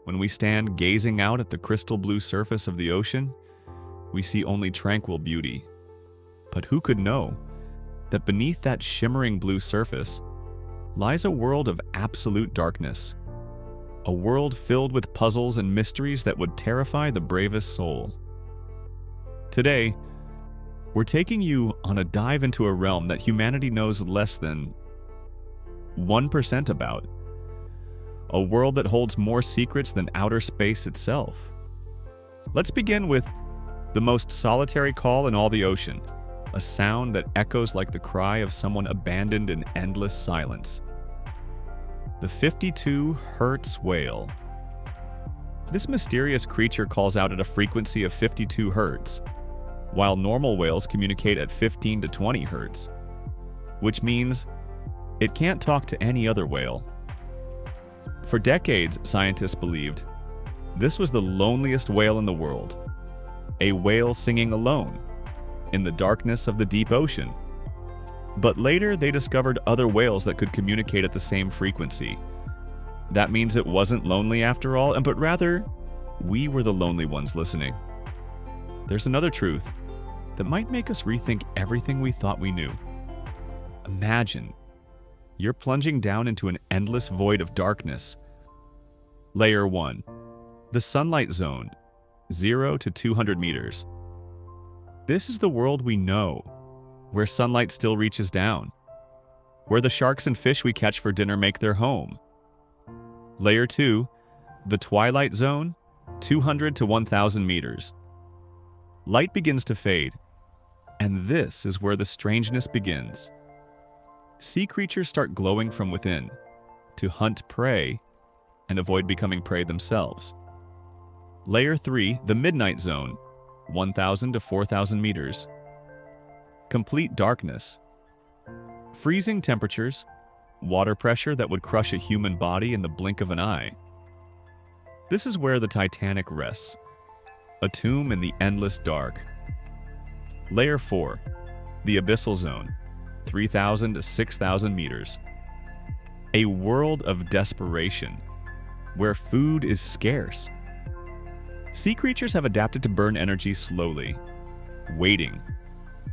When we stand gazing out at the crystal blue surface of the ocean, we see only tranquil beauty. But who could know that beneath that shimmering blue surface lies a world of absolute darkness, a world filled with puzzles and mysteries that would terrify the bravest soul. Today, we're taking you on a dive into a realm that humanity knows less than 1% about. A world that holds more secrets than outer space itself. Let's begin with the most solitary call in all the ocean, a sound that echoes like the cry of someone abandoned in endless silence. The 52 Hertz whale. This mysterious creature calls out at a frequency of 52 Hertz, while normal whales communicate at 15 to 20 Hertz, which means it can't talk to any other whale. For decades, scientists believed this was the loneliest whale in the world, a whale singing alone in the darkness of the deep ocean. But later, they discovered other whales that could communicate at the same frequency. That means it wasn't lonely after all, but rather, we were the lonely ones listening. There's another truth that might make us rethink everything we thought we knew. Imagine you're plunging down into an endless void of darkness. Layer 1. The sunlight zone, 0 to 200 meters. This is the world we know, where sunlight still reaches down, where the sharks and fish we catch for dinner make their home. Layer 2. The twilight zone, 200 to 1,000 meters. Light begins to fade, and this is where the strangeness begins. Sea creatures start glowing from within to hunt prey and avoid becoming prey themselves. Layer 3, the midnight zone, 1,000 to 4,000 meters. Complete darkness. Freezing temperatures, water pressure that would crush a human body in the blink of an eye. This is where the Titanic rests, a tomb in the endless dark. Layer 4, the abyssal zone, 3,000 to 6,000 meters. A world of desperation, where food is scarce. Sea creatures have adapted to burn energy slowly, waiting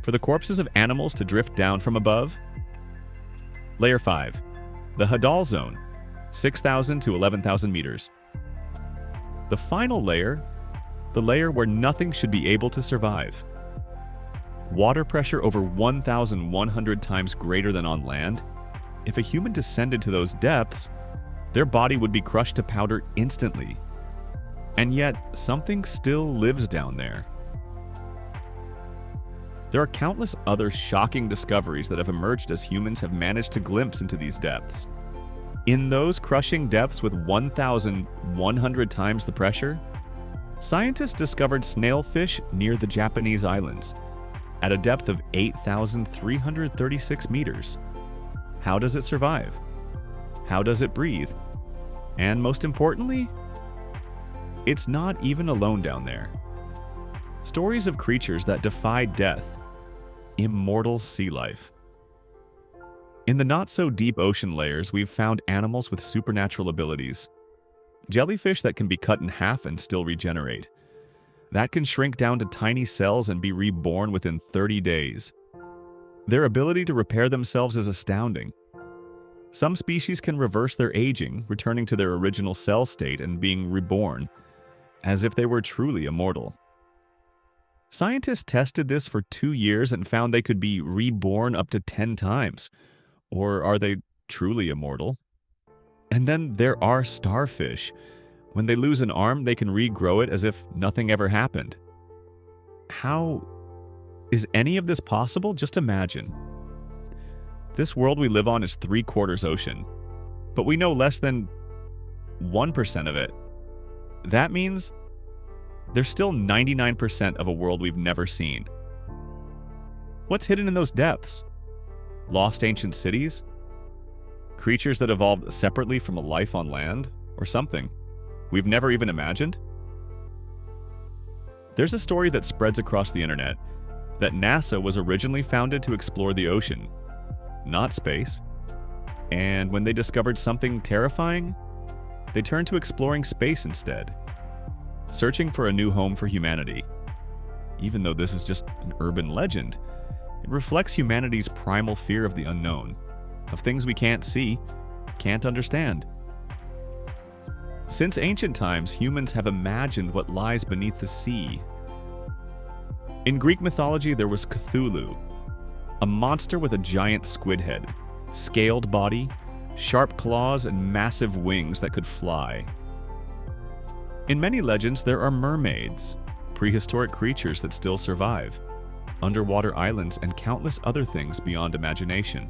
for the corpses of animals to drift down from above. Layer 5, the Hadal Zone, 6,000 to 11,000 meters. The final layer, the layer where nothing should be able to survive. Water pressure over 1,100 times greater than on land. If a human descended to those depths, their body would be crushed to powder instantly. And yet, something still lives down there. There are countless other shocking discoveries that have emerged as humans have managed to glimpse into these depths. In those crushing depths with 1,100 times the pressure, scientists discovered snailfish near the Japanese islands at a depth of 8,336 meters. How does it survive? How does it breathe? And most importantly, it's not even alone down there. Stories of creatures that defy death, immortal sea life. In the not-so-deep ocean layers, we've found animals with supernatural abilities. Jellyfish that can be cut in half and still regenerate. That can shrink down to tiny cells and be reborn within 30 days. Their ability to repair themselves is astounding. Some species can reverse their aging, returning to their original cell state and being reborn, as if they were truly immortal. Scientists tested this for 2 years and found they could be reborn up to 10 times. Or are they truly immortal? And then there are starfish. When they lose an arm, they can regrow it as if nothing ever happened. How is any of this possible? Just imagine. This world we live on is 3/4 ocean, but we know less than 1% of it. That means there's still 99% of a world we've never seen. What's hidden in those depths? Lost ancient cities? Creatures that evolved separately from a life on land? Or something we've never even imagined? There's a story that spreads across the internet that NASA was originally founded to explore the ocean, not space. And when they discovered something terrifying, they turn to exploring space instead, searching for a new home for humanity. Even though this is just an urban legend, it reflects humanity's primal fear of the unknown, of things we can't see, can't understand. Since ancient times, humans have imagined what lies beneath the sea. In Greek mythology, there was Cthulhu, a monster with a giant squid head, scaled body, sharp claws, and massive wings that could fly. In many legends, there are mermaids, prehistoric creatures that still survive, underwater islands, and countless other things beyond imagination.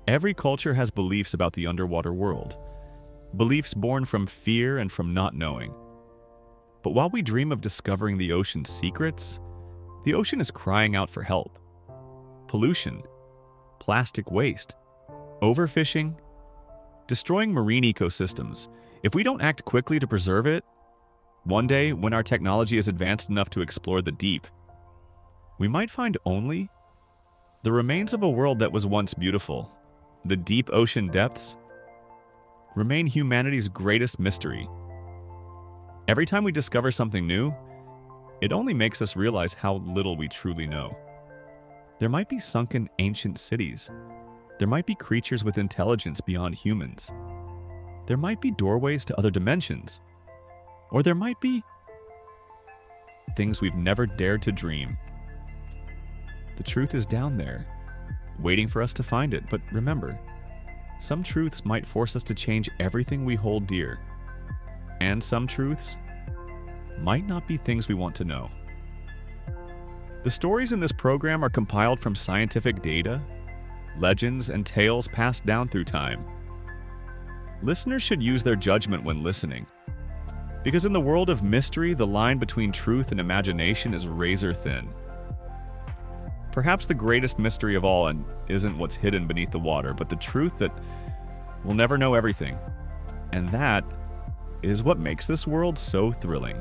Every culture has beliefs about the underwater world, beliefs born from fear and from not knowing. But while we dream of discovering the ocean's secrets, the ocean is crying out for help. Pollution, plastic waste, overfishing, destroying marine ecosystems. If we don't act quickly to preserve it, one day, when our technology is advanced enough to explore the deep, we might find only the remains of a world that was once beautiful. The deep ocean depths remain humanity's greatest mystery. Every time we discover something new, it only makes us realize how little we truly know. There might be sunken ancient cities. There might be creatures with intelligence beyond humans. There might be doorways to other dimensions. Or there might be things we've never dared to dream. The truth is down there, waiting for us to find it. But remember, some truths might force us to change everything we hold dear. And some truths might not be things we want to know. The stories in this program are compiled from scientific data, legends, and tales passed down through time. Listeners should use their judgment when listening, because in the world of mystery, the line between truth and imagination is razor thin. Perhaps the greatest mystery of all isn't what's hidden beneath the water, but the truth that we'll never know everything. And that is what makes this world so thrilling.